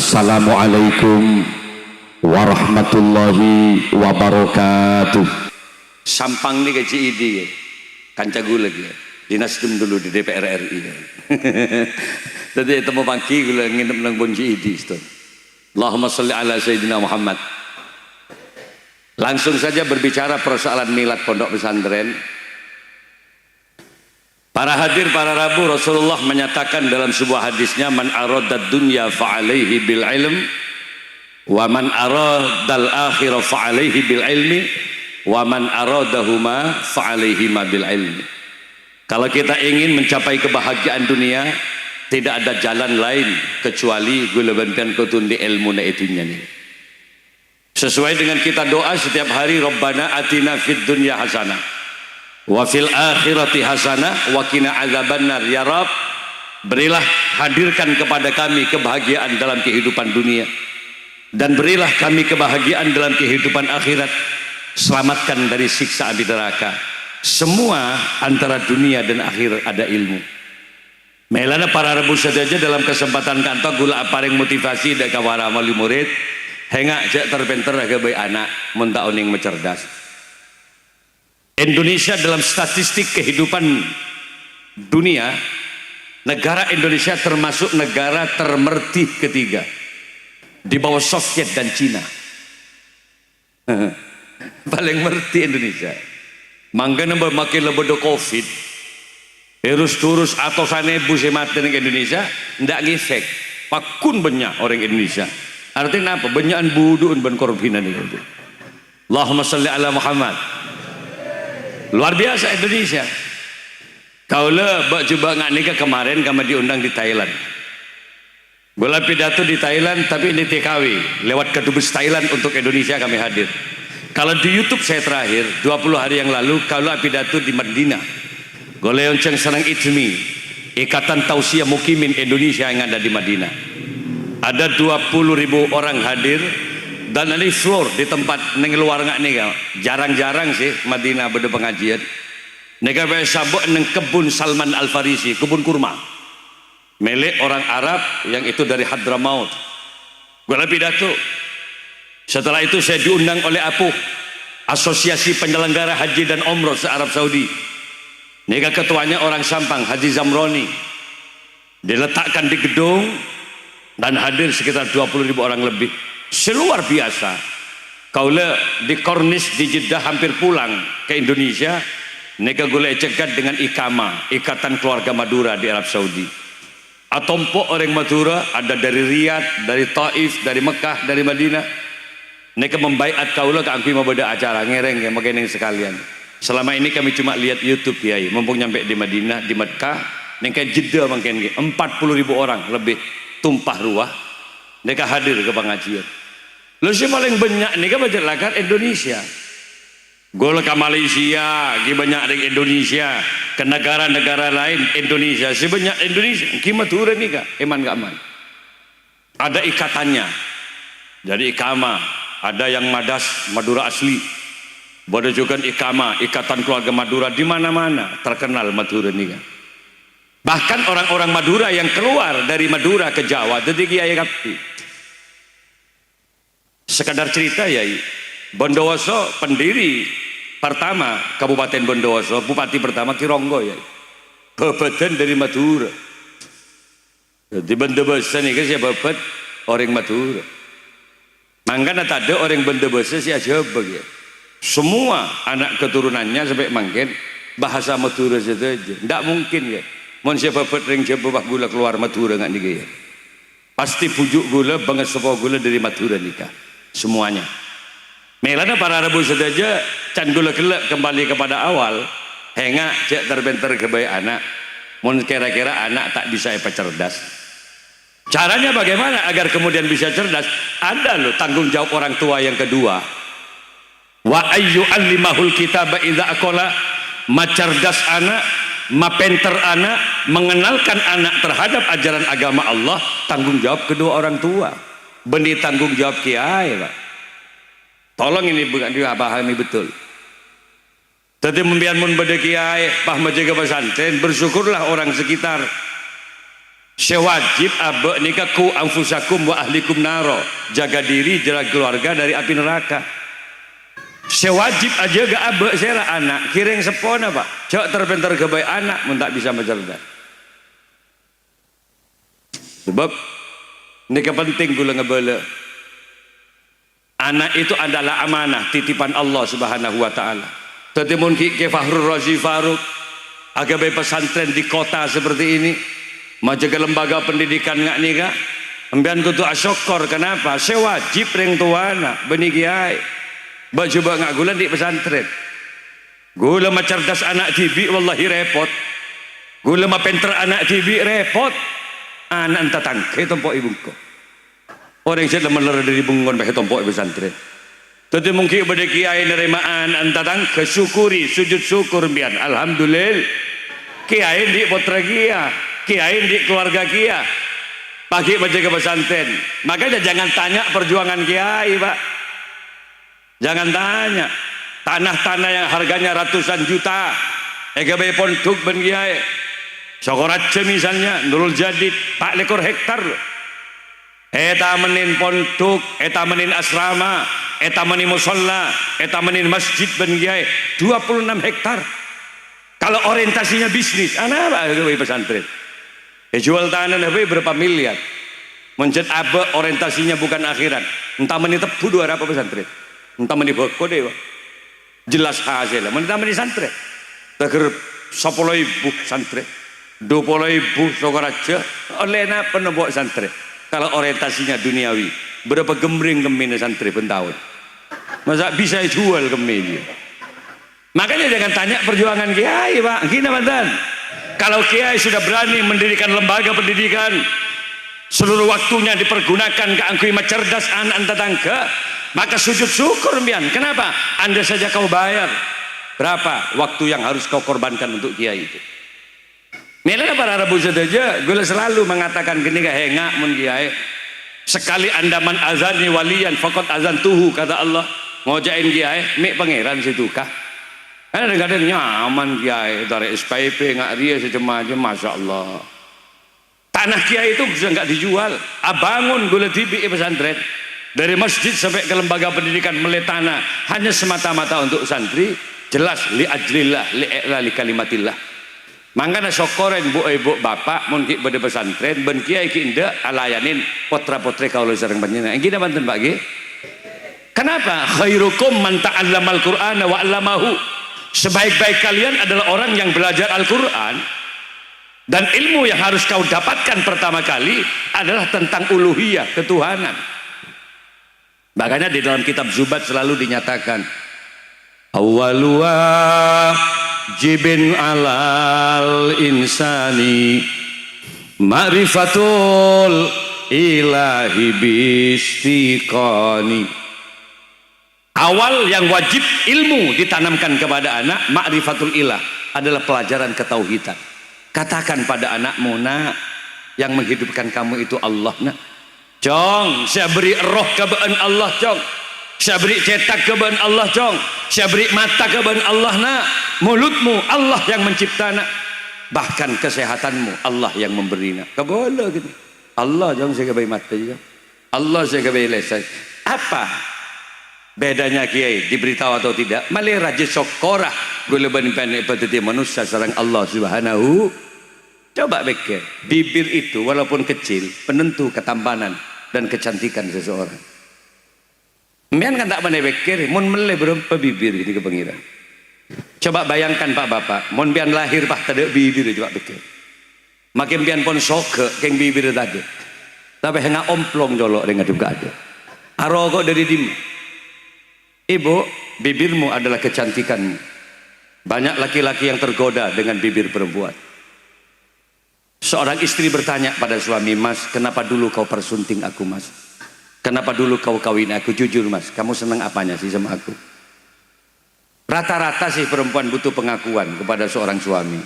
Assalamualaikum warahmatullahi wabarakatuh. Sampang nih kayak CID ya, kanca gue lagi ya. Di Nasdem dulu di DPR RI ya. Tadi temu pagi gue nginep nang bon CID itu. Allahumma sholli ala Sayyidina Muhammad. Langsung saja berbicara persoalan milad pondok pesantren. Para hadir, para rabu, Rasulullah menyatakan dalam sebuah hadisnya, man aradad dunya fa'alaihi bil ilm wa man aradal akhirah fa'alaihi bil ilmi wa man aradahuma fa'alaihima bil ilmi. Kalau kita ingin mencapai kebahagiaan dunia, tidak ada jalan lain kecuali gulebankan kutundi ilmu na itunya nih. Sesuai dengan kita doa setiap hari, Rabbana atina fid dunya hasanah wa fil akhirati hasanah wa qina azabannar. Ya Rabb, berilah, hadirkan kepada kami kebahagiaan dalam kehidupan dunia dan berilah kami kebahagiaan dalam kehidupan akhirat. Selamatkan dari siksa api neraka. Semua antara dunia dan akhirat ada ilmu. Melana para rebu saja dalam kesempatan kantor gula apareng motivasi dari kawara mali murid hengak cek terpenter agak baik anak munta oning mencerdas. Indonesia dalam statistik kehidupan dunia, negara Indonesia termasuk negara termertih ketiga di bawah Soviet dan Cina. Paling merti Indonesia. Mangga nambah makin lebih COVID, virus turus atau sanebu semati di Indonesia, ndak ngefek. Pakun banyak orang Indonesia. Artinya apa? Banyakan buduun ban korbinan itu. Allahumma sholli ala Muhammad. Luar biasa Indonesia. Kaulah coba nggak nikah kemarin kami diundang di Thailand. Bola pidato di Thailand tapi ini TKW lewat kedubes Thailand untuk Indonesia kami hadir. Kalau di YouTube saya terakhir 20 hari yang lalu kaulah pidato di Madinah. Goleonceng Senang Itsmi, Ikatan Tausiah Mukimin Indonesia yang ada di Madinah. Ada 20.000 orang hadir. Dan ini floor di tempat neng luar nggak nih, jarang-jarang sih Madinah beda pengajian. Nega sabuk neng kebun Salman Al Farisi, kebun kurma, milik orang Arab yang itu dari Hadramaut. Gue pidato. Setelah itu saya diundang oleh APU, Asosiasi Penyelenggara Haji dan Umroh se Arab Saudi. Nega ketuanya orang Sampang, Haji Zamroni. Diletakkan di gedung dan hadir sekitar 20.000 orang lebih. Seluar biasa. Kaulah di Kornis di Jeddah hampir pulang ke Indonesia. Neka gule cegat dengan IKAMA, Ikatan Keluarga Madura di Arab Saudi. Atompo orang Madura ada dari Riyadh, dari Taif, dari Mekah, dari Madinah. Neka membaiat kaulah ke angki mau beda acara ngereng yang makin sekalian. Selama ini kami cuma lihat YouTube ya, mumpung nyampe di Madinah, di Mekah, neka Jeddah makin 40.000 orang lebih tumpah ruah. Neka hadir ke pengajian. Lalu si paling banyak nih kan baca lakat Indonesia. Gol ke Malaysia, ki banyak dari Indonesia, ke negara-negara lain Indonesia, si banyak Indonesia. Kimatura nih kak, eman gak aman. Ada ikatannya. Jadi ikama, ada yang Madas Madura asli. Bodoh juga ikama, Ikatan Keluarga Madura di mana-mana terkenal Madura nih kak. Bahkan orang-orang Madura yang keluar dari Madura ke Jawa, jadi kiai kapti. Sekadar cerita ya, Bondowoso pendiri pertama Kabupaten Bondowoso, bupati pertama Kironggo ya, babadan dari Madura. Di Bondowoso nih kan saya babat orang Madura. Mangkana ada orang Bondowoso sih aja ya. Semua anak keturunannya sampai mangken bahasa Madura saja. Tidak mungkin ya. Mon siapa babat ring siapa bah gula keluar Madura nggak nih ya. Pasti pujuk gula banget sebuah gula dari Madura nikah. Semuanya. Melana para rebu saja can gula kelak kembali kepada awal. Hengak cek terbenter kebaik anak. Mun kira-kira anak tak bisa cerdas. Caranya bagaimana agar kemudian bisa cerdas? Ada loh tanggung jawab orang tua yang kedua. Wa ayyu allimahul kitaba idza aqala, macerdas anak, mapenter anak, mengenalkan anak terhadap ajaran agama Allah, tanggung jawab kedua orang tua. Benih tanggung jawab kiai pak. Tolong ini bukan dipahami betul. Tadi membiarkan beda kiai pah menjaga pesantren, bersyukurlah orang sekitar. sewajib abe nikah ku anfusakum wa ahlikum naro, jaga diri jaga keluarga dari api neraka. Sewajib aja gak abe sera anak kiring sepona pak cok terbentar kebaik anak mun tak bisa mencerdas. Sebab nikah penting gula ngebele. Anak itu adalah amanah titipan Allah Subhanahu wa taala. Tetimun ke Fahrul Razi Faruk agabai pesantren di kota seperti ini, majaga lembaga pendidikan ngak nikah ambian kutu asyokor. Kenapa? Sewajib ring tuana beni kiai coba ngak gula di pesantren gula mah cerdas anak tibi wallahi repot, gula mah pinter anak tibi repot. Anak entah tangke tompok ibuku orang yang sudah meler dari bungon pakai tompok pesantren. Tapi mungkin pada kiai nerimaan antara kesyukuri sujud syukur biar alhamdulillah kiai di putra kia, kiai di keluarga kia pagi baca ke pesantren. Makanya jangan tanya perjuangan kiai pak, jangan tanya tanah-tanah yang harganya ratusan juta EGB pondok ben kiai Sokorace misalnya Nurul Jadid 4 ekor hektar eta menin pondok, eta menin asrama, eta menin musola, eta menin masjid ben kiai 26 hektar. Kalau orientasinya bisnis anak apa pesantren jual tanah berapa miliar mencet abe orientasinya bukan akhirat entah menin tebu 2 apa pesantren entah menin kode jelas hasil menin menin santren teger 10.000 santren 20.000 Sokorace olehna penebok santri. Kalau orientasinya duniawi berapa gemring kemin santri pentahun masa bisa jual kemin dia. Makanya jangan tanya perjuangan kiai pak gini mantan. Kalau kiai sudah berani mendirikan lembaga pendidikan seluruh waktunya dipergunakan ke angkui cerdas anak tetangga maka sujud syukur mian. Kenapa? Anda saja kau bayar berapa waktu yang harus kau korbankan untuk kiai itu. Nilai para Rabu saja, gue selalu mengatakan gini gak hengak mun kiai. Sekali andaman azan ni walian, fakot azan tuhu kata Allah. Ngojain kiai, mik pangeran situ kah? Karena kadang nyaman kiai dari SPP ngak dia secemacam, masya Allah. Tanah kiai itu bisa nggak dijual. Abangun gue tibi pesantren dari masjid sampai ke lembaga pendidikan melih tanah hanya semata-mata untuk santri. Jelas li ajlillah li kalimatillah. Mangkana syukurin bu ibu bapak mungkin pada pesantren ben kiai ki inda alayanin potra-potri kaula sareng panjenengan. Gini banten Pak nggih. Kenapa? Khairukum man ta'allamal Qur'ana wa 'allamahu. Sebaik-baik kalian adalah orang yang belajar Al-Qur'an dan ilmu yang harus kau dapatkan pertama kali adalah tentang uluhiyah, ketuhanan. Makanya di dalam kitab Zubat selalu dinyatakan awwaluwa jibin alal insani ma'rifatul ilahi bistiqani. Awal yang wajib ilmu ditanamkan kepada anak ma'rifatul ilah adalah pelajaran ketauhidan. Katakan pada anakmu, nak, yang menghidupkan kamu itu Allah, nak. Cong, saya beri roh kebaan Allah, cong. Saya beri cetak kebaan Allah, cong. Saya beri mata kebaan Allah, nak. Mulutmu Allah yang mencipta, nak. Bahkan kesehatanmu Allah yang memberi, nak. Keboleh gitu. Allah cong saya kebai mata juga. Allah saya kebai lesan. Apa bedanya kiai diberitahu atau tidak? Malih raja syukurah guleban panik petiti manusia sareng Allah Subhanahu. Coba pikir, bibir itu walaupun kecil penentu ketampanan dan kecantikan seseorang. Mian kan tak pandai pikir, mun meleh berapa bibir ini ke pengiran. Coba bayangkan Pak Bapak, mun pian lahir Pak tadi bibir coba pikir. Makin pian pon soke keng bibir tadi. Tapi hanya omplong jolok dengan juga ada. Aroko dari dim. Ibu, bibirmu adalah kecantikanmu. Banyak laki-laki yang tergoda dengan bibir perempuan. Seorang istri bertanya pada suami, mas, kenapa dulu kau persunting aku, mas? Kenapa dulu kau kawin aku? Jujur, mas, kamu senang apanya sih sama aku? Rata-rata sih perempuan butuh pengakuan kepada seorang suami.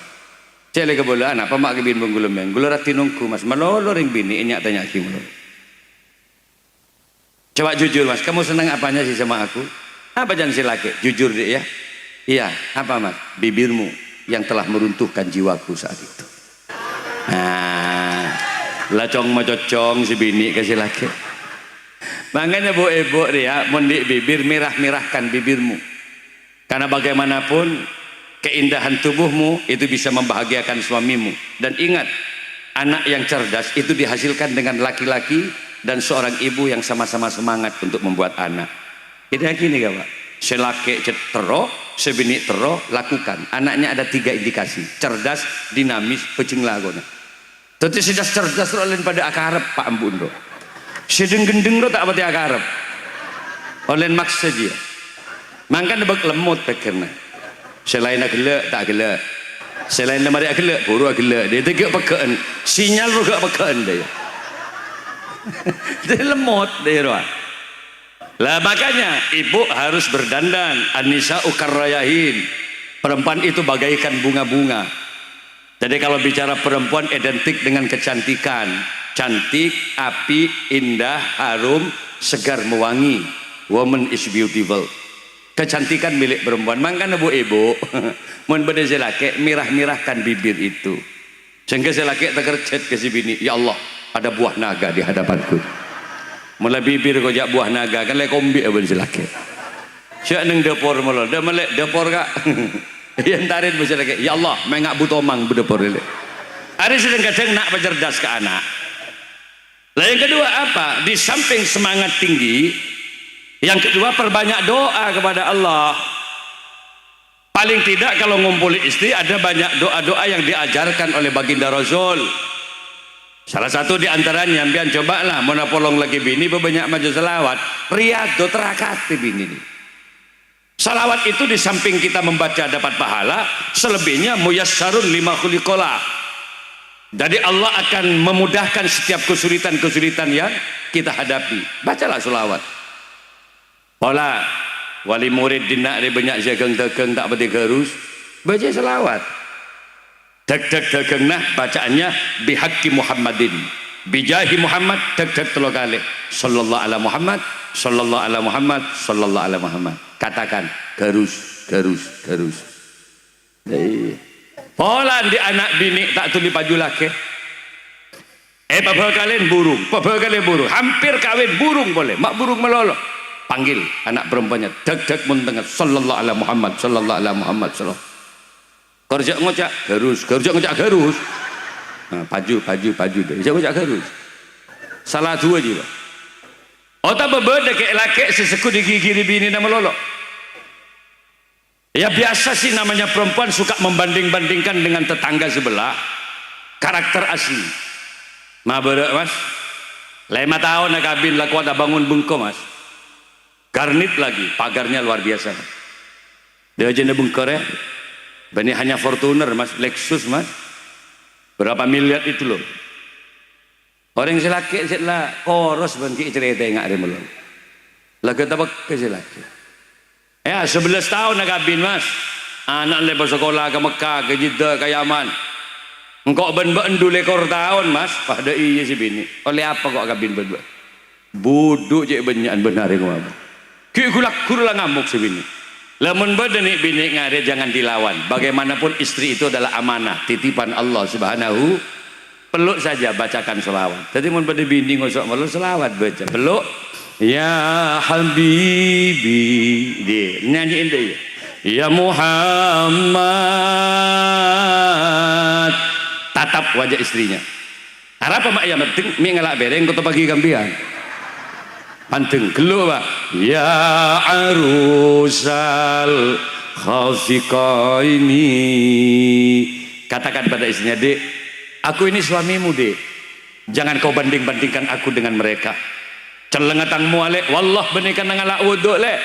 Cele kebolehan apa mak kebin menggulem gulur tinungku, mas, malolo ring bini inyak tanya kimu. Coba jujur, mas, kamu senang apanya sih sama aku? Apa jangan si laki? Jujur deh ya. Iya, apa mas? Bibirmu yang telah meruntuhkan jiwaku saat itu. Nah, Lacong macocong si bini kasih laki. Makanya bu ibu dia mendik bibir mirahkan bibirmu. Karena bagaimanapun keindahan tubuhmu itu bisa membahagiakan suamimu. Dan ingat, anak yang cerdas itu dihasilkan dengan laki-laki dan seorang ibu yang sama-sama semangat untuk membuat anak. Kita gini gak Pak? Selaki tero, sebini tero, lakukan. Anaknya ada 3 indikasi: cerdas, dinamis, pecing lagona. Tapi sudah cerdas oleh pada akarep Pak Ambundo. Sedeng gendeng lo tak pati akarep. Oleh maks saja. Mangkan debak lemut pikirnya. Selain gelek tak gelek. Selain lemari gelek, buru gelek. Dia tegak pekaan. Sinyal lu gak pekaan dia. Dia lemot dia roh. Lah makanya ibu harus berdandan. Anisa ukarrayahin. Perempuan itu bagaikan bunga-bunga. Jadi kalau bicara perempuan identik dengan kecantikan. Cantik, api, indah, harum, segar, mewangi. Woman is beautiful. Kecantikan milik perempuan. Makanya bu ibu mun beda selaki mirah-mirahkan bibir itu. Sehingga selaki terkercet ke si bini, ya Allah ada buah naga di hadapanku. Mulai bibir kau jak buah naga kan lek kombi abang selaki. Siak neng dapur malah, dah melek dapur kak. Yang tarin bu selaki, ya Allah mengak butomang berdapur lek. Hari sedang kadang nak bercerdas ke anak. Lah yang kedua apa? Di samping semangat tinggi, yang kedua perbanyak doa kepada Allah. Paling tidak kalau ngumpuli istri ada banyak doa-doa yang diajarkan oleh baginda Rasul. Salah satu di antaranya, biar cobalah mau napolong lagi bini banyak maju selawat. Riyadho terakati bini. Salawat itu di samping kita membaca dapat pahala, selebihnya muyassarun lima khuliqalah. Jadi Allah akan memudahkan setiap kesulitan-kesulitan yang kita hadapi. Bacalah selawat. Pola wali murid dinak dia banyak jagang dagang tak berarti garus. Baca selawat. Deg-deg dagang nah bacaannya bihaqqi Muhammadin. Bijahi Muhammad deg-deg 3 kali. Sallallahu ala Muhammad, sallallahu ala Muhammad, sallallahu ala Muhammad. Katakan garus, garus, garus. Pola di anak bini tak tuli baju laki. Pabal kalian burung, pabal kalian burung. Hampir kawin burung boleh, mak burung melolok. Panggil anak perempuannya, deg-deg muntengat. Sallallahu ala Muhammad, sallallahu ala Muhammad, sallallahu. Kerja ngocak garus, kerja ngocak garus. Nah, paju deh. Kerja ngocak garus. Salah 2 juga. Otak berbeda kayak laki seseku digigiri bini nama lolok. Ya biasa sih namanya perempuan suka membanding-bandingkan dengan tetangga sebelah karakter asli. Ma berek mas 5 tahun nak kabin laku ada bangun bengko mas, garnit lagi pagarnya luar biasa. Dia aja bengkor ya. Ini hanya Fortuner mas, Lexus mas, berapa miliar itu loh. Orang selaki setelah koros bangki cerita nggak ada melon. Lagu tabak ke selaki. Ya 11 tahun nak kabin mas, anak lepas sekolah ke Mekah, ke Jeddah, ke Yaman. Engkau ben-ben 2 ekor tahun mas, pada iya si bini. Oleh apa kok kabin berdua? Buduk je benyakan benar yang ngomong. Ki kulak ngamuk si bini. Lamun badani bini ngare jangan dilawan. Bagaimanapun istri itu adalah amanah, titipan Allah Subhanahu. Peluk saja bacakan selawat. Jadi mun pada bini ngosok malu selawat baca. Peluk. Ya Habibi dia nyanyiin dia ya Muhammad, tatap wajah istrinya. Apa mak ya penting mi ngelak bereng kau pagi gambian panteng gelo pak ya arusal khafiqaini. Katakan pada istrinya, dek aku ini suamimu dek, jangan kau banding-bandingkan aku dengan mereka. Celengatangmu alek wallah benikan ngalak wuduk lek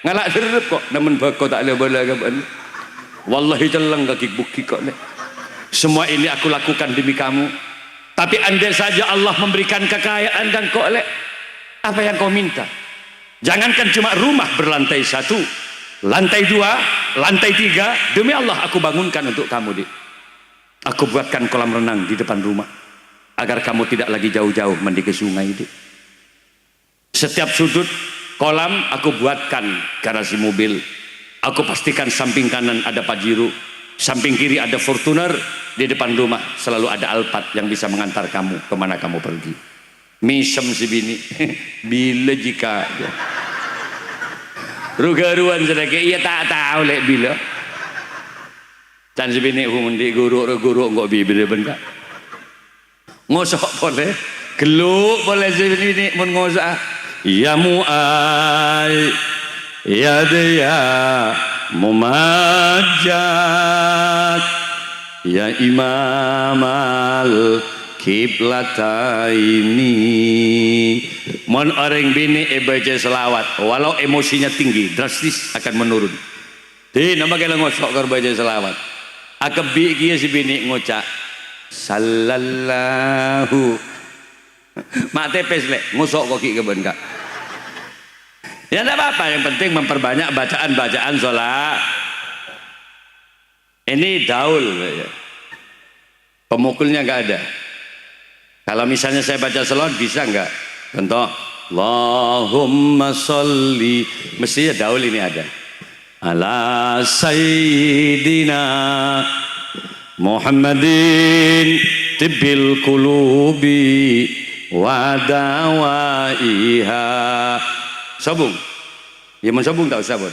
ngalak serep kok namun bako tak boleh balagan wallahi celeng kaki buki kok lek. Semua ini aku lakukan demi kamu, tapi andai saja Allah memberikan kekayaan dan kok lek apa yang kau minta. Jangankan cuma rumah berlantai 1, lantai 2, lantai 3, demi Allah aku bangunkan untuk kamu dik. Aku buatkan kolam renang di depan rumah agar kamu tidak lagi jauh-jauh mandi ke sungai dik. Setiap sudut kolam aku buatkan garasi mobil. Aku pastikan samping kanan ada Pajero, samping kiri ada Fortuner, di depan rumah selalu ada Alphard yang bisa mengantar kamu kemana kamu pergi. Misem si bini bila jika rugaruan sedekah iya tak tahu lek bila can si bini humundi guru nggak bibir bener ngosok boleh geluk boleh si bini mun ngosok ya mu'ay ya dia mumajjad ya imamal kiblataini. Mon orang bini baca selawat walau emosinya tinggi drastis akan menurun. Di nama kala ngosok kar baca selawat akabi kia si bini ngocak sallallahu mak tepes lek ngosok kok ki keben kak. Ya tidak apa-apa, yang penting memperbanyak bacaan-bacaan sholat. Ini daul pemukulnya nggak ada. Kalau misalnya saya baca selawat bisa nggak? Contoh, Allahumma sholli, mestinya daul ini ada. Ala sayyidina Muhammadin tibbil qulubi wa dawaiha. Sabung, ya mau sabung tak usah pun.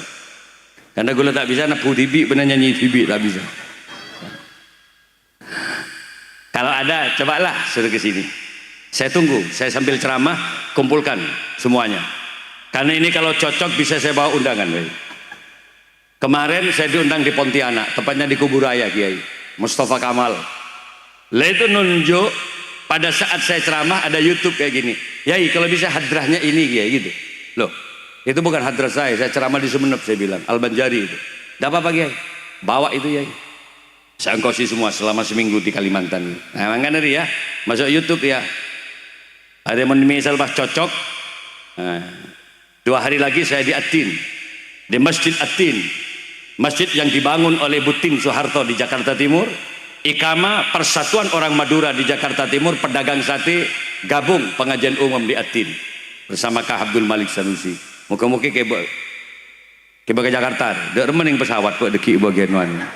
Karena gula tak bisa, nak tibi benar nyanyi tibi tak bisa. Kalau ada, cobalah suruh ke sini. Saya tunggu, saya sambil ceramah kumpulkan semuanya. Karena ini kalau cocok bisa saya bawa undangan. Kemarin saya diundang di Pontianak, tepatnya di Kuburaya Kiai Mustafa Kamal. Lah itu nunjuk pada saat saya ceramah ada YouTube kayak gini. Yai kalau bisa hadrahnya ini Kiai gitu. Loh, itu bukan hadrah saya ceramah di Sumeneb saya bilang, Al-Banjari itu. Tidak apa-apa Kiai, bawa itu Yai. Saya ongkosi semua selama seminggu di Kalimantan. Nah, makanya ya, masuk YouTube ya. Ada yang misal pas cocok. Nah, 2 hari lagi saya di Atin, di Masjid Atin, masjid yang dibangun oleh Butin Soeharto di Jakarta Timur. Ikama Persatuan Orang Madura di Jakarta Timur, pedagang sate gabung pengajian umum di Atin bersama Kak Abdul Malik Sanusi. Muka-muka ke Jakarta, dek remening pesawat kok deki bagian mana.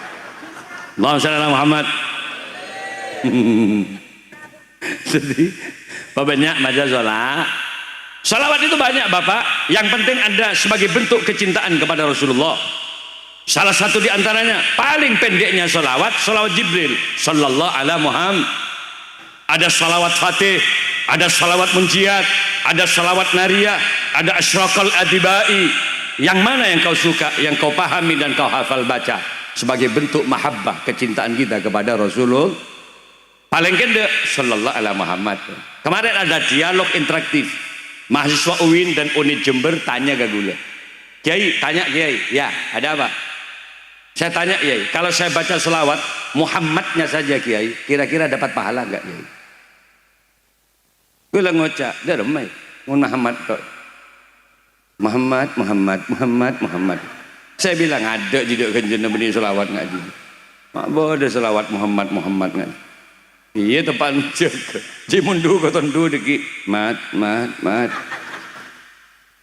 Allahumma shalli ala Muhammad. Jadi banyak baca sholat. Salawat itu banyak Bapak. Yang penting ada sebagai bentuk kecintaan kepada Rasulullah. Salah satu di antaranya paling pendeknya salawat Jibril sallallahu ala Muhammad. Ada salawat Fatih, ada salawat Munjiat, ada salawat Nariyah, ada Asyraqal Adibai. Yang mana yang kau suka, yang kau pahami dan kau hafal baca sebagai bentuk mahabbah kecintaan kita kepada Rasulullah. Paling kende sallallahu ala Muhammad. Kemarin ada dialog interaktif. Mahasiswa UIN dan UNID Jember tanya ke gula. Kiai, tanya Kiai. Ya, ada apa? Saya tanya Kiai, kalau saya baca selawat Muhammadnya saja Kiai, kira-kira dapat pahala enggak Kiai? Gula ngocak, dia remai. Muhammad kok. Muhammad. Saya bilang ada tidak kenjana beni selawat ngaji. Mak bodoh selawat Muhammad ngaji. Iya tepan jaga. Jimundu kau tendu deki. Mat.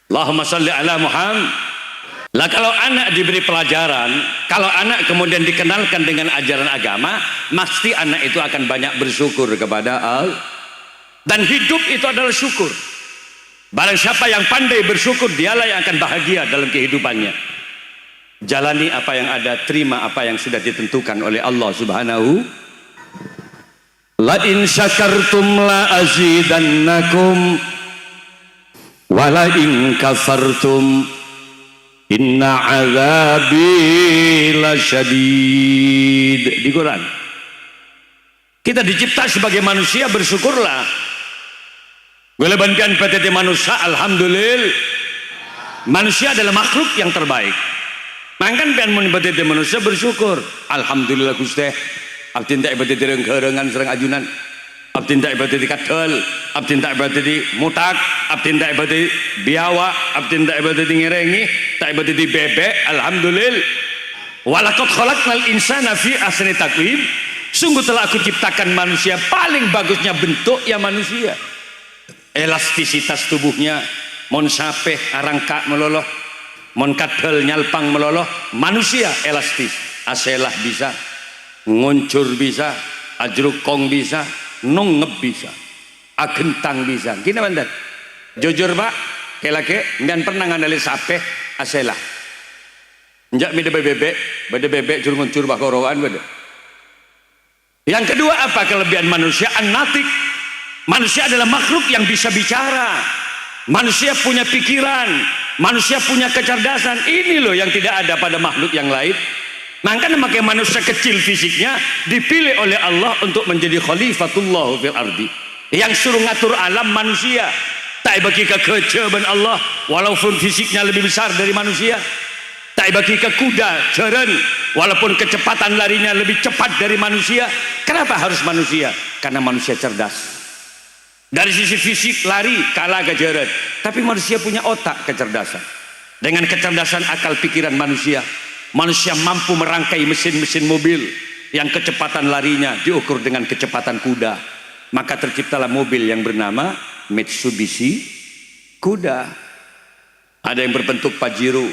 Allahumma sholli ala Muhammad. Lah kalau anak diberi pelajaran, kalau anak kemudian dikenalkan dengan ajaran agama, mesti anak itu akan banyak bersyukur kepada Allah. Dan hidup itu adalah syukur. Barang siapa yang pandai bersyukur, dialah yang akan bahagia dalam kehidupannya. Jalani apa yang ada, terima apa yang sudah ditentukan oleh Allah Subhanahu. La in syakartum la azidannakum wa la in kafartum inna azabi lasyadid. Di Quran. Kita dicipta sebagai manusia, bersyukurlah. Gelebankan PTT manusia, alhamdulillah. Manusia adalah makhluk yang terbaik. Mangkan pian mun PTT manusia bersyukur. Alhamdulillah Gusti. Abdi tak ibadah di renggerengan serang ajunan. Abdi tak ibadah di kadal. Abdi tak ibadah di mutak. Abdi tak ibadah di biawa. Abdi tak ibadah di ngerengi. Tak ibadah di bebek. Alhamdulillah. Walaqad khalaqnal insana fi ahsani taqwim. Sungguh telah aku ciptakan manusia paling bagusnya bentuk ya manusia. Elastisitas tubuhnya mon sapeh arangka meloloh, mon kadal nyalpang meloloh. Manusia elastis. Aselah bisa, nguncur bisa, ajruk kong bisa, nongep bisa, agentang bisa. Gini banget. Jujur pak, kelake, dan pernah ngandali sape, aselah. Njak beda bebek, curungun bah koroan beda. Yang kedua apa kelebihan manusia? An-natik. Manusia adalah makhluk yang bisa bicara. Manusia punya pikiran, manusia punya kecerdasan. Ini loh yang tidak ada pada makhluk yang lain. Makanya makanya manusia kecil fisiknya dipilih oleh Allah untuk menjadi khalifatullah fil ardi. Yang suruh ngatur alam manusia. Tak bagi kekejaban Allah walaupun fisiknya lebih besar dari manusia. Tak bagi ke kuda jeren walaupun kecepatan larinya lebih cepat dari manusia. Kenapa harus manusia? Karena manusia cerdas. Dari sisi fisik lari kalah ke jeren, tapi manusia punya otak kecerdasan. Dengan kecerdasan akal pikiran manusia, manusia mampu merangkai mesin-mesin mobil yang kecepatan larinya diukur dengan kecepatan kuda. Maka terciptalah mobil yang bernama Mitsubishi Kuda. Ada yang berbentuk Pajero,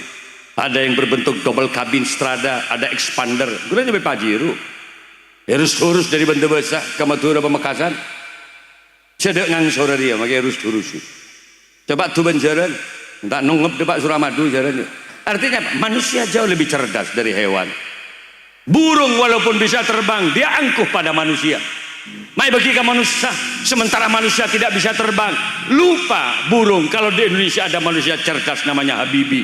ada yang berbentuk double cabin Strada, ada expander. Gunanya Pajero. Harus dari Banda Besar ke Madura Pamekasan. Sedek ngang sore dia, makanya harus. Coba tuh benjaran, tak nunggup depak Suramadu jaran. Artinya apa? Manusia jauh lebih cerdas dari hewan. Burung walaupun bisa terbang, dia angkuh pada manusia. Mai bagi ke manusia, sementara manusia tidak bisa terbang. Lupa burung kalau di Indonesia ada manusia cerdas namanya Habibie.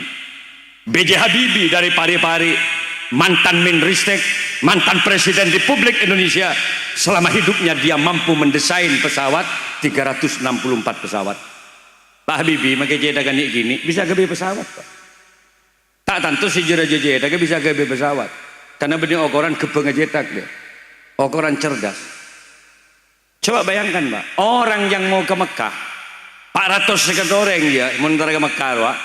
B.J. Habibie dari Pare-Pare, mantan Menristek, mantan Presiden Republik Indonesia. Selama hidupnya dia mampu mendesain pesawat 364 pesawat. Pak Habibie makai cedakan gini bisa gabe pesawat Pak. Tak tentu si jera-jera bisa gabe pesawat. Karena benih ukuran kebeng cetak dia. Ukuran cerdas. Coba bayangkan Pak, orang yang mau ke Mekah 400 sekian orang dia menentara ke Mekah Pak.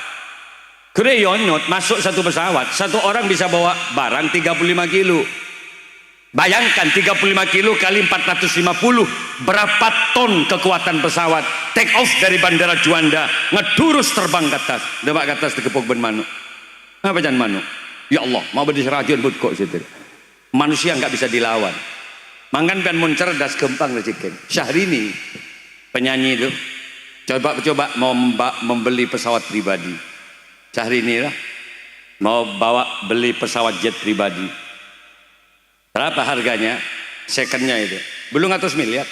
Kreyonot masuk satu pesawat, satu orang bisa bawa barang 35 kilo. Bayangkan 35 kilo kali 450, berapa ton kekuatan pesawat. Take off dari bandara Juanda, ngedurus terbang ke atas. Depak ke atas dikepuk ben manuk. Apa jangan manuk? Ya Allah, mau berdiri racun buat kok situ. Manusia nggak bisa dilawan. Mangan kan mun cerdas gampang rezekin. Syahrini penyanyi itu coba mau membeli pesawat pribadi. Syahrini lah mau beli pesawat jet pribadi. Berapa harganya? Secondnya itu belum 100 miliar.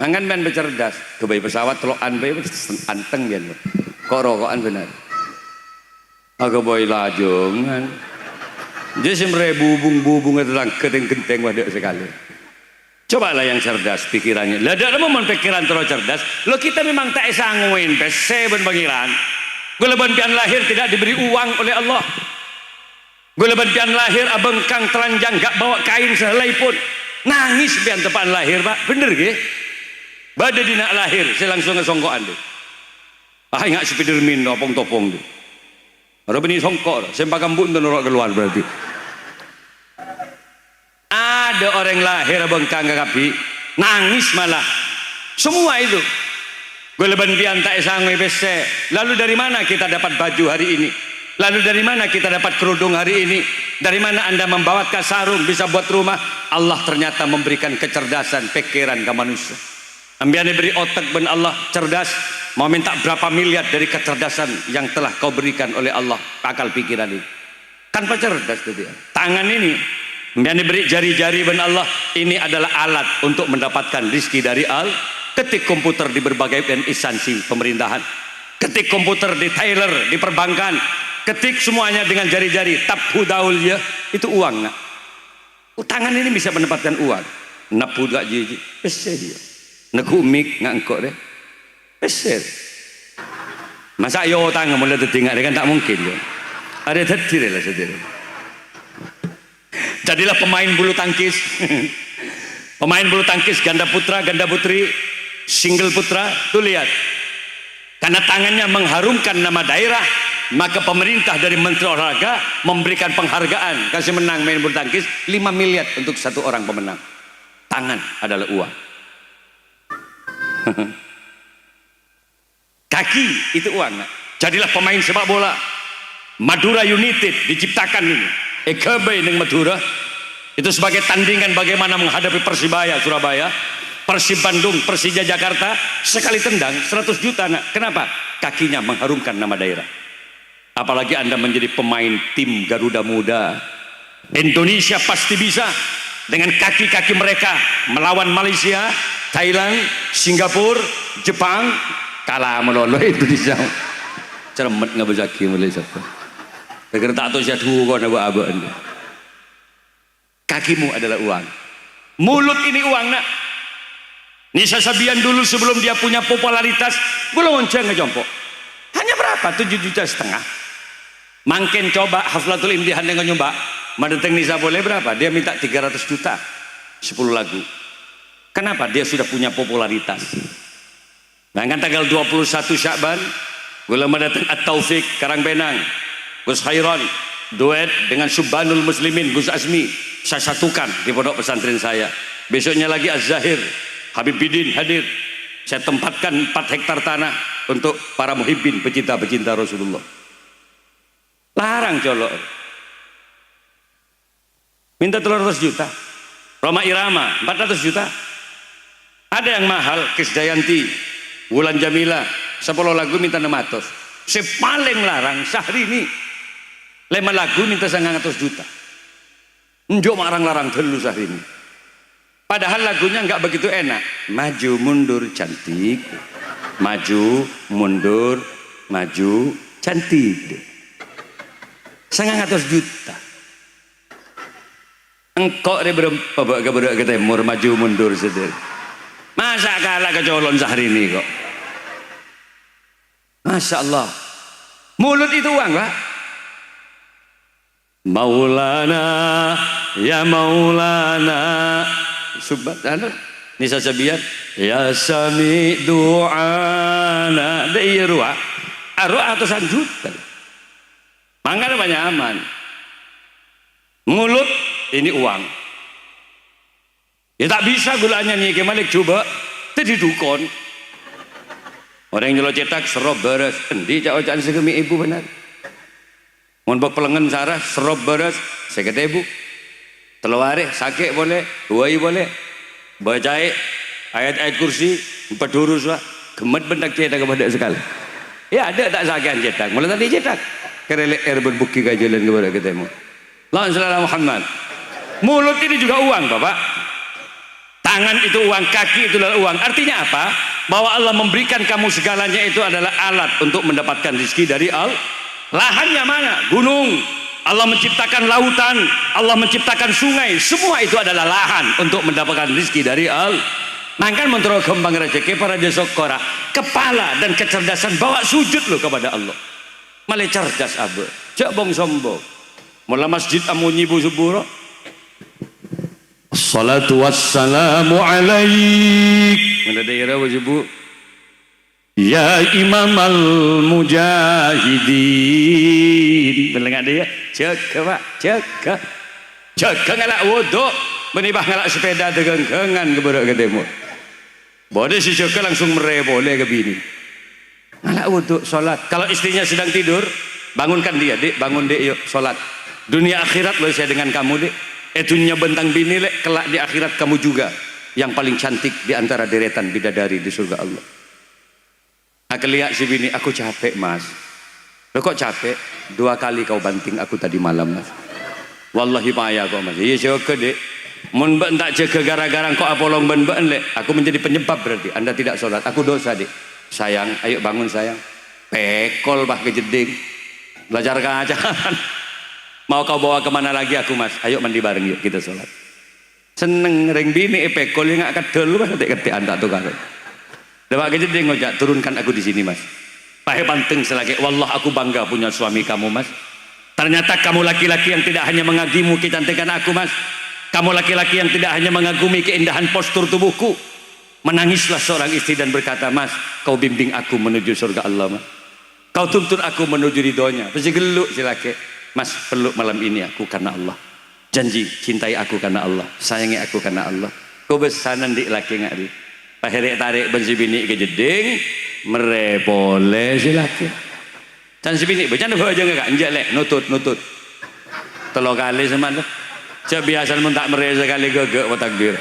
Angan ben bercerdas kebayi pesawat telokan bayi anteng bian kok rokokan benar agak boy lajongan jadi semre bubung itu lang keteng-keteng wadah sekali. Cobalah yang cerdas pikirannya lah ada memang pikiran terlalu cerdas lo kita memang tak sangguin pese ben pangeran gulaban pian lahir tidak diberi uang oleh Allah. Gulaban pian lahir abang kang telanjang gak bawa kain sehelai pun nangis pian tepan lahir Pak bener ge bade dina lahir saya langsung ngesongkoan deh ngak Spiderman topong deh ada benih songkok sempak kambun dan orang keluar berarti ada orang lahir abang kang kapi nangis malah semua itu gulaban pian tak sanggup pese lalu dari mana kita dapat baju hari ini. Lalu dari mana kita dapat kerudung hari ini? Dari mana Anda membawa sarung bisa buat rumah? Allah ternyata memberikan kecerdasan pikiran ke manusia. Ambiane beri otak ben Allah cerdas. Mau minta berapa miliar dari kecerdasan yang telah kau berikan oleh Allah akal pikiran ini. Tanpa cerdas itu dia. Tangan ini ambiane beri jari-jari ben Allah. Ini adalah alat untuk mendapatkan rizki dari Allah. Ketik komputer di berbagai instansi pemerintahan. Ketik komputer di tailor di perbankan. Ketik semuanya dengan jari-jari tabhu daul ya itu uang nak. Tangan ini bisa mendapatkan uang. Napu gak jiji peser dia. Negumik ngangkok deh peser. Masa yo tangan mulai tertinggal kan tak mungkin ya. Ada tertiri lah sendiri. Jadilah pemain bulu tangkis. Pemain bulu tangkis ganda putra ganda putri single putra tuh lihat. Karena tangannya mengharumkan nama daerah. Maka pemerintah dari Menteri Olahraga memberikan penghargaan kasih menang main bulu tangkis 5 miliar untuk satu orang pemenang. Tangan adalah uang. Kaki itu uang. Jadilah pemain sepak bola. Madura United diciptakan ini. EKB dengan Madura Itu sebagai tandingan bagaimana menghadapi Persibaya Surabaya, Persib Bandung, Persija Jakarta. Sekali tendang 100 juta nak. Kenapa? Kakinya mengharumkan nama daerah. Apalagi Anda menjadi pemain tim Garuda Muda. Indonesia pasti bisa dengan kaki-kaki mereka melawan Malaysia, Thailand, Singapura, Jepang. Kalah melolo Indonesia. Cermet nggak bezaki Malaysia. Negara tak tahu siapa kau nak buat apa Anda. Kakimu adalah uang. Mulut ini uang nak. Nisa Sabian dulu sebelum dia punya popularitas, belum onceng ngejompok. Hanya berapa? 7,5 juta. Mungkin coba haflatul imtihan dengan nyoba. Madeteng Nisa boleh berapa? Dia minta 300 juta. 10 lagu. Kenapa? Dia sudah punya popularitas. Nah kan tanggal 21 Syakban, gula mendatang At-Taufik Karangbenang, Gus Khairon, duet dengan Subhanul Muslimin, Gus Azmi. Saya satukan di pondok pesantren saya. Besoknya lagi Az-Zahir, Habib Bidin hadir. Saya tempatkan 4 hektar tanah untuk para muhibbin, pecinta-pecinta Rasulullah. Larang colok. Minta 300 juta. Roma Irama 400 juta. Ada yang mahal, Krisdayanti, Wulan Jamila, 10 lagu minta 600. Saya paling larang sehari ini 5 lagu minta 900 juta. Njok marang-larang dulu sehari ini. Padahal lagunya nggak begitu enak. Maju mundur cantik, maju mundur, maju cantik. 900 juta. Engkau dia berapa ke timur maju mundur seder. Masa kalah kecolon sehari ini kok. Masya Allah. Mulut itu uang Pak. Maulana ya Maulana subhanallah. Nisa Sabian ya sami du'ana daya ruah ratusan juta. Makanya banyak aman. Mulut ini uang. Ya tak bisa gulanya nih kemalik coba tadi dukun. Orang yang nyelok cetak serop beres endi cak ocakan segemi ibu benar. Monbok pelengan sarah serop beres saya kata ibu. Telawari sakit boleh, huai boleh. Baca ayat-ayat kursi 4 durus lah. Gemet bentak cetak kepada sekali. Ya ada tak sakit cetak. Mulai tadi cetak. Kerelek air berbuki kajalan kepada ketemu. Lawan selama Muhammad. Mulut ini juga uang Bapak. Tangan itu uang, kaki itu adalah uang. Artinya apa? Bahwa Allah memberikan kamu segalanya itu adalah alat untuk mendapatkan rezeki dari Allah. Lahannya mana? Gunung. Allah menciptakan lautan, Allah menciptakan sungai. Semua itu adalah lahan untuk mendapatkan rezeki dari Allah. Maka mentero kembang rezeki para jasokora. Kepala dan kecerdasan bawa sujud lo kepada Allah. Malah cerdas abe. Cak bong sombong. Mula masjid amunyi bu suburo. Assalatu wassalamu alaik. Mana daerah bu subuh? Ya Imam al-Mujahidin. Dengar dia? Jaga Pak, jaga. Jaga ngalak wuduk, menibah ngalak sepeda dengan-dengan ke barat ke timur. Boleh si jaga langsung merai boleh ke bini. Ngalak wuduk, sholat. Kalau istrinya sedang tidur, bangunkan dia, Dik, bangun Dik, yuk sholat. Dunia akhirat lo saya dengan kamu, Dik. Dunia bentang bini, Lek, kelak di akhirat kamu juga yang paling cantik di antara deretan bidadari di surga Allah. Aku lihat si bini, aku capek Mas. Lo kok capek? 2 kali kau banting aku tadi malam Mas. Wallahi payah kok Mas. Iya syukur Dek. Mun mbak tak jaga gara-gara kau apolong ben-ben Lek. Aku menjadi penyebab berarti. Anda tidak sholat. Aku dosa Dek. Sayang, ayo bangun sayang. Pekol bah kejeding. Belajar kacakan. Mau kau bawa kemana lagi aku Mas? Ayo mandi bareng yuk kita sholat. Seneng ring bini pekol yang gak kedel Mas. Ketik-ketik antak tuh kan. Dewa kejeding ngojak turunkan aku di sini Mas. Pakai panteng selagi. Wallah aku bangga punya suami kamu Mas. Ternyata kamu laki-laki yang tidak hanya mengagumi kecantikan aku Mas. Kamu laki-laki yang tidak hanya mengagumi keindahan postur tubuhku. Menangislah seorang istri dan berkata, Mas, kau bimbing aku menuju surga Allah Mas. Kau tuntun aku menuju ridhonya. Pasti geluk si laki. Mas, peluk malam ini aku karena Allah. Janji cintai aku karena Allah. Sayangi aku karena Allah. Kau besanan di laki ngari. Paherik tarik ben si bini ke jeding merepole si laki. Dan si bini bercanda bawa aja enggak? Enjak lek nutut 3 kali semalam. Biasa mun tak mere sekali gegek wa takbir.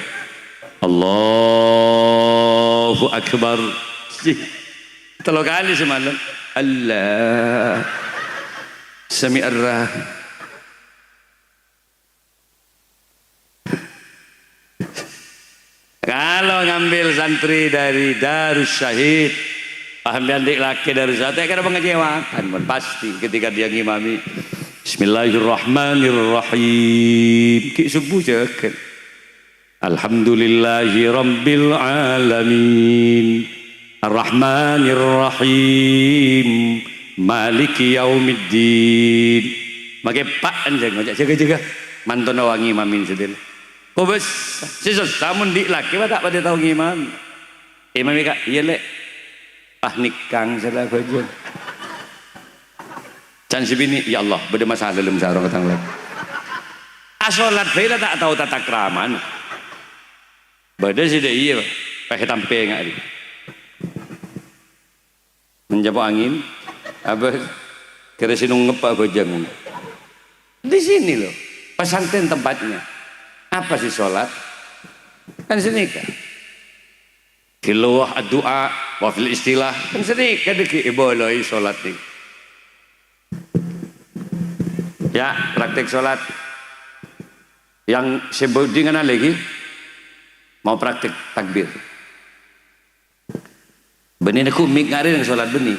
Allahu akbar. Telo kali semalam. Allah. Sami'ar. Kalau ngambil santri dari Darus Syahid, paham adik laki Darus Syahid, kan mengecewakan, pasti ketika dia ngimami. Bismillahirrahmanirrahim. Ki subuh jaket. Alhamdulillahi rabbil alamin. Ar-Rahmanirrahim. Maliki yaumiddin. Makai pak anjing ngajak jaga-jaga. Mantono wangi mamin sedil. Kau bes, sisus, tamun di laki, tak pada tahu ngimam. Imam ika, iya lek, nikang salah kerja. Can sibini, ya Allah, beda masalah dalam sarong ketang lek. Asolat beda tak tahu tata keraman. Beda sih deh iya, pakai tampe nggak di. Menjapuk angin, apa? Kira sinung ngepak gojang. Di sini loh, pesantren tempatnya. Apa sih sholat? Kan senika. Filuah doa, wafil istilah. Kan senika deki iboloi sholat nih. Ya, praktek sholat. Yang sebut dengan lagi mau praktek takbir. Benih aku mik ngari yang sholat benih.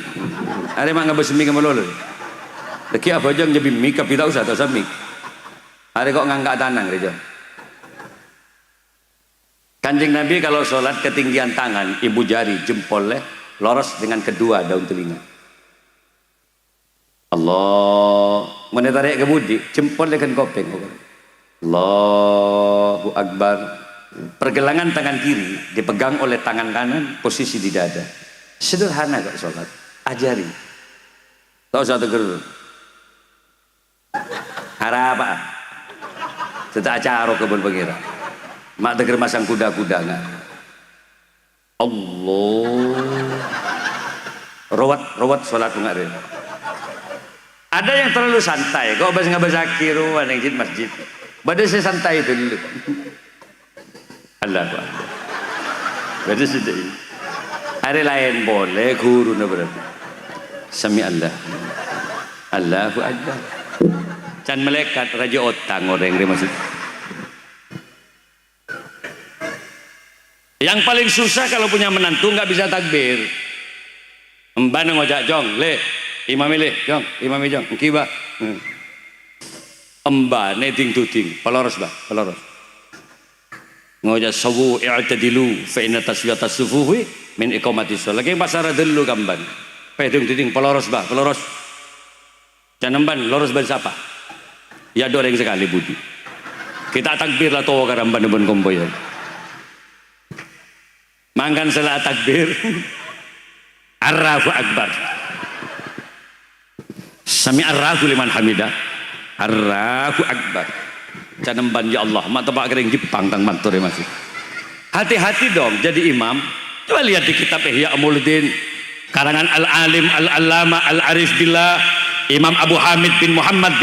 Ada mak ngabas mik ngamalo. Deki apa aja jadi mik kapita usah atau samik. Ada kok ngangkat tanang rejo. Kanjeng Nabi kalau sholat ketinggian tangan, ibu jari, jempolnya loros dengan kedua daun telinga. Allah menetarik kemudi, jempolnya kan kopeng. Allahu Akbar. Pergelangan tangan kiri dipegang oleh tangan kanan, posisi di dada. Sederhana kok sholat. Ajari. Tahu satu ger. Harap apa? Tetap acara kebun pengira. Mak deger masang kuda-kuda nggak? Allah. Rawat sholat nggak ada. Ada yang terlalu santai. Kau bahas nggak bahas akhiru, yang jid masjid. Badai saya santai itu dulu. Allah Akbar. Badai sudah ini. Hari lain boleh guru na berarti. Sami Allah. Allahu Akbar. Can melekat raja otang orang yang masjid. Yang paling susah kalau punya menantu nggak bisa takbir. Mbak ngojak jong, le, imami le, jong, imami jong, kiba. Mbak neting tuting, peloros bah, peloros. Ngojak sawu i'tadilu, fa inna taswiyata sufuhi min iqamati shalah. Lagi pasara dulu gamban. Pedung tuting, peloros bah, peloros. Jangan ban, loros ban siapa? Ya doreng sekali budi. Kita takbir lah toh karamban ban kompoyan. Mangkan salah takbir. Allahu Akbar. Sami Allahu liman hamidah. Allahu Akbar. Canemban ya Allah. Mak tepak kering Jepang tang mantur masih. Hati-hati dong jadi imam. Coba lihat di kitab Ihya Ulumuddin karangan Al-Alim Al-Allama Al-Arif Billah Imam Abu Hamid bin Muhammad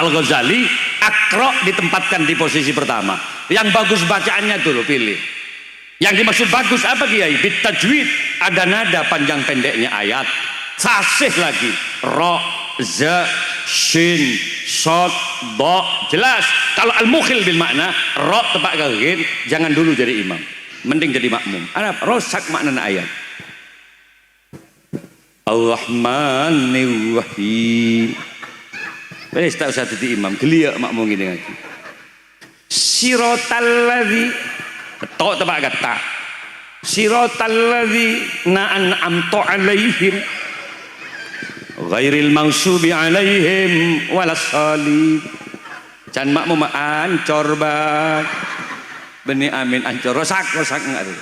Al-Ghazali. Akro ditempatkan di posisi pertama. Yang bagus bacaannya dulu pilih. Yang dimaksud bagus apa kiai? Bit tajwid, ada nada panjang pendeknya ayat. Fasih lagi. Ro, za, shin, sod, do, jelas. Kalau al-mukhil bil makna, ro tepak kagin, jangan dulu jadi imam. Mending jadi makmum. Arab rosak makna ayat. Ar-Rahmanir Rahim. Beres tak usah jadi imam, geliak makmum gini lagi. Siratal ladzi tok tepak kata siratal ladzina an'amta 'alaihim ghairil maghsubi 'alaihim walassalin. Can makmum ancor bak benih amin ancor rosak enggak ada.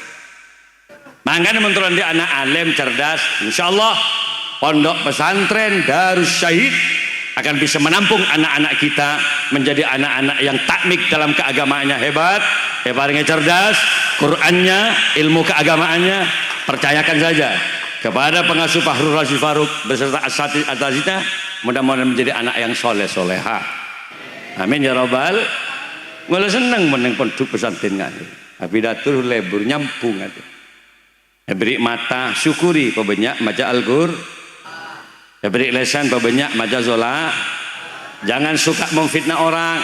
Mangkane menturan di anak alim cerdas, insyaallah pondok pesantren Darus Syahid akan bisa menampung anak-anak kita menjadi anak-anak yang takmik dalam keagamaannya hebat, hebatnya cerdas, Qur'annya, ilmu keagamaannya. Percayakan saja kepada pengasuh Fahrul Rasyid Faruk beserta asatidz, mudah-mudahan menjadi anak yang soleh soleha. Amin ya rabbal Ngolah seneng meneng pondok pesantren ngene. Pidato lebur nyampung ate. Beri mata syukuri pabanyak maca Al-Qur'an. Beri lesan pabanyak maca zola. Jangan suka memfitnah orang.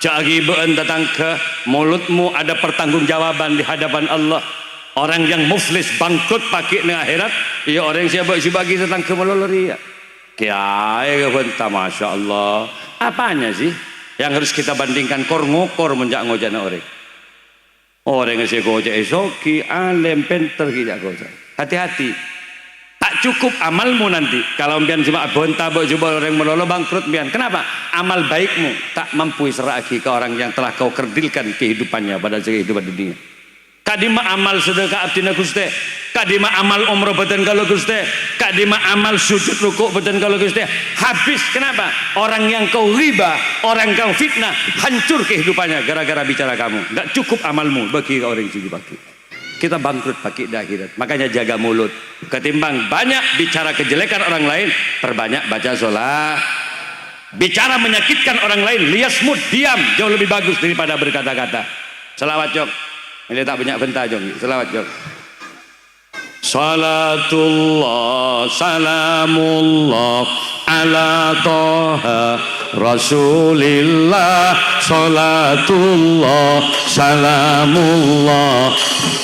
Jagi beun datang ke mulutmu ada pertanggungjawaban di hadapan Allah. Orang yang muflis bangkrut pakai di akhirat, ya orang siapa bagi datang ke meloloria. Kiai kata masya Allah. Apanya sih yang harus kita bandingkan kor ngokor menjak ngojana orang. Orang yang saya gojek esoki alim penter kita gojek. Hati-hati. Tak cukup amalmu nanti kalau mbian cuma bonta coba orang melolo bangkrut mbian. Kenapa? Amal baikmu tak mampu seragi ke orang yang telah kau kerdilkan kehidupannya pada kehidupan dunia. Kadima amal sedekah abdina Gusti, kadima amal umroh badan kalau Gusti, kadima amal sujud rukuk badan kalau Gusti. Habis kenapa? Orang yang kau riba, orang kau fitnah, hancur kehidupannya gara-gara bicara kamu. Enggak cukup amalmu bagi orang yang bagi. Kita bangkrut pakai di akhirat. Makanya jaga mulut. Ketimbang banyak bicara kejelekan orang lain, perbanyak baca sholat. Bicara menyakitkan orang lain, liasmut, diam, jauh lebih bagus daripada berkata-kata. Selawat jok. Ini tak banyak bentah jok. Selawat jok. Salatullah, salamullah ala toha Rasulillah. Salatullah, salamullah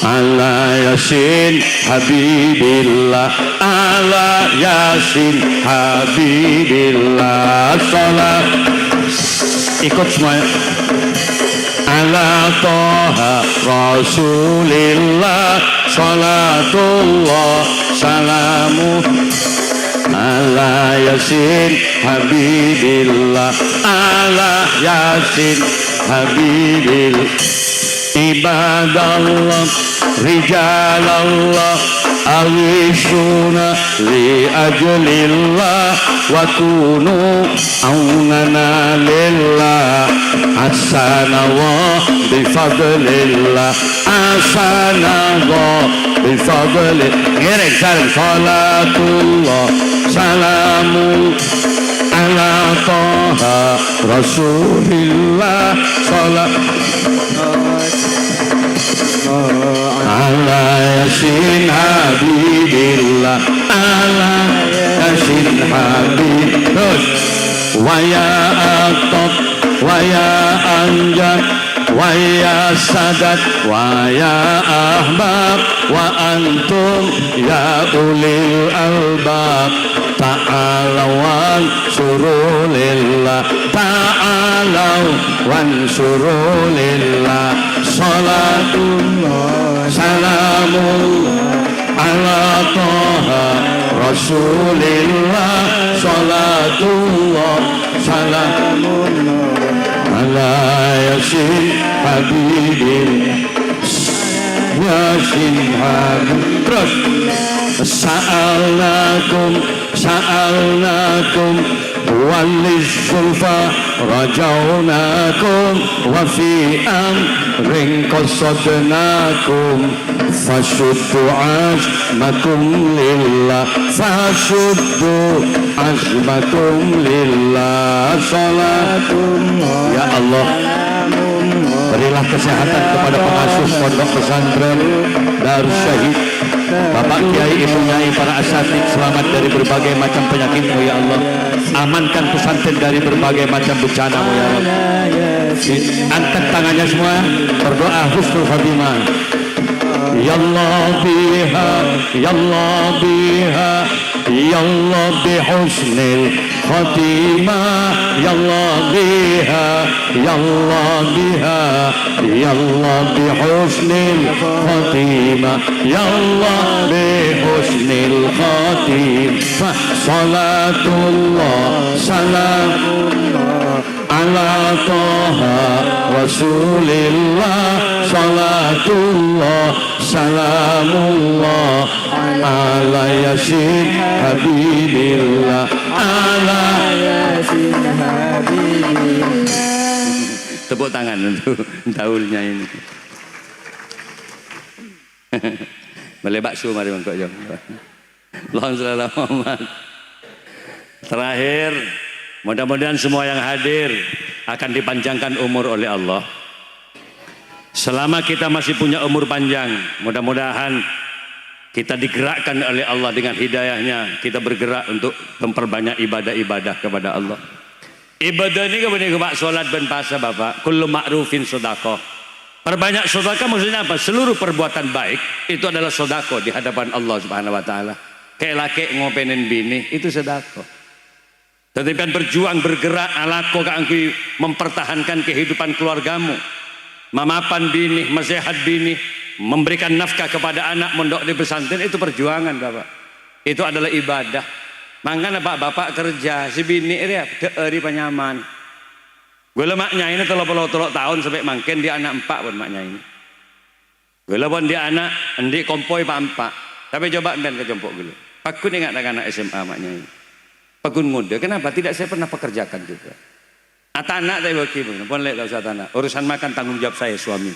ala Yasin Habibillah. Ala Yasin Habibillah. Salat ikut semua. Ala toha Rasulillah. Salatullah, salamu ala Yasin Habibillah. Ala Yasin Habibillah. Ibadallah, rijalallah, awishuna li ajlillah, wa kunu aunana lillah. Asanallah bifadlillah, asanallah bifadlillah. Ngerek salam. Salatullah, salamu ala toha Rasulillah. Salat ala Yasin Habibillah. Ala Yasin Habibillah. Wa ya Atab, wa ya Anjad, wa ya Sadat, wa ya Ahbab, wa antum ya ulil albab. Ta'alawan surulillah, ta'alaw wan surulillah. Salatullah, salamullah ala toha Rasulillah. Salatullah, salamullah ala Yasin Habibillah. Yasin Habib. Terus sa'alnakum, sa'alnakum walis sulfa rajaunakum wa fi amrin qasadnakum fasuddu azmakum lillah. Fasuddu azmakum lillah. Salatullah. Ya Allah, berilah kesehatan kepada pengasuh pondok pesantren Darus Syahid, Bapak Kiai, Ibu Nyai, para asatid, selamat dari berbagai macam penyakitmu ya Allah. Amankan pesantren dari berbagai macam bencana-Mu ya Allah. Angkat tangannya semua, berdoa husnul khatimah. Ya Allah biha, ya Allah biha, ya Allah bihusnil khatimah. Ya Allah biha, ya Allah biha, ya Allah bihusnil khatimah. Ya Allah bihusnil khatimah. Salatullah, salamullah ala toha Rasulillah. Salatullah, salamullah ala Yasin Habibillah. Ala Yasin Habibillah. Tepuk tangan untuk daulnya ini. Boleh bakso mari mangkok jom. Allahumma shalli ala Muhammad. Terakhir, mudah-mudahan semua yang hadir akan dipanjangkan umur oleh Allah. Selama kita masih punya umur panjang, mudah-mudahan kita digerakkan oleh Allah dengan hidayahnya, kita bergerak untuk memperbanyak ibadah-ibadah kepada Allah. Ibadah ini kemudian Pak solat ben puasa Bapak, kullu ma'rufin sedekah. Perbanyak sedekah maksudnya apa? Seluruh perbuatan baik itu adalah sedekah di hadapan Allah Subhanahu wa taala. Kayak laki ngopenin bini itu sedekah. Tetapi kan berjuang bergerak alako kanggo mempertahankan kehidupan keluargamu. Mamapan bini, masehat bini, memberikan nafkah kepada anak mondok di pesantren itu perjuangan Bapak. Itu adalah ibadah. Makanya bapak kerja si bini dia deeri penyaman. Gue lemaknya ini 33 tahun sampai mangken dia anak 4 pun maknya ini. Gue pun dia anak endi kompoi pak. Tapi coba ben ke jompok gue. Pakun ingat dengan anak SMA maknya ini. Pakun muda. Kenapa? Tidak saya pernah pekerjakan juga. Anak tapi bagaimana? Pun lihat usah tanah. Urusan makan tanggung jawab saya suami.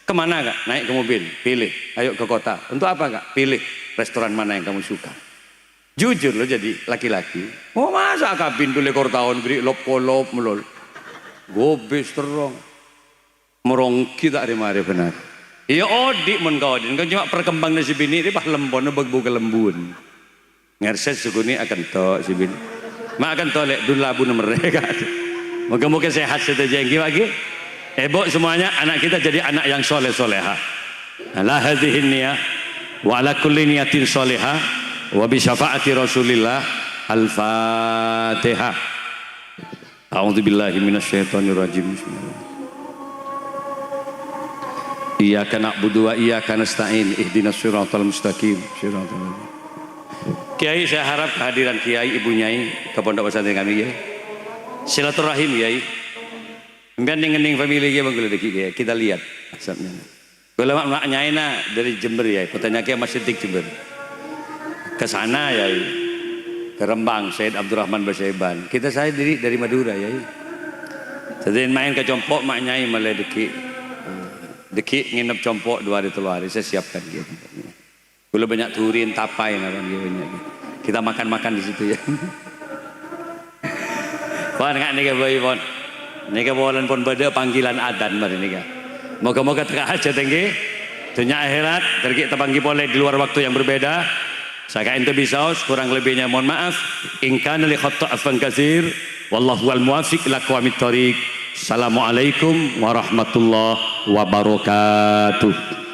Kemana kak? Naik ke mobil, pilih. Ayo ke kota. Untuk apa kak? Pilih restoran mana yang kamu suka. Jujur lo jadi laki-laki. Oh masa kabin tuh lekor tahun beri lop kolop melol. Gobes terong. Merongki tak ada benar. Iya odik mun kau odin. Kan cuma perkembang nasi bini ini bah lembon bag buka lembun. Ngerset suguni akan to si bini. Mak akan to lek dun labu mereka. Moga-moga sehat setajengki lagi. Ebok semuanya anak kita jadi anak yang soleh soleha. Ala hadhihi niyah wa ala kulli niyatin soleha wa bi syafaati Rasulillah. Al-Fatihah. A'udzubillahi minasyaitonir rajim. Iyyaka na'budu wa iyyaka nasta'in ihdinas siratal mustaqim. Kiai, saya harap kehadiran Kiai, Ibu Nyai ke pondok pesantren kami ya. Silaturahim Kiai. Mbiar ning family dia bang kita lihat asapnya. Kalau mak nyaina dari Jember ya, kotanya Kiai Mas Sidik Jember. Ke sana ya, ke Rembang Said Abdurrahman Basaiban. Kita saya dari Madura ya. Jadi main ke Compok mak nyai malah deki nginep Compok 2 hari 3 hari saya siapkan gitu. Kalau banyak turin tapai naran gitu. Kita makan-makan di situ ya. Pon nggak nih boy pon. Nika bolan pon beda panggilan adan mari nika. Moga-moga terkahajat tinggi. Dunia akhirat terkait terpanggil boleh di luar waktu yang berbeda. Saya ente bisaus kurang lebihnya mohon maaf. In kana li khata'an katsir wallahu wal muwaffiq ila aqwamit thoriq. Assalamualaikum warahmatullahi wabarakatuh.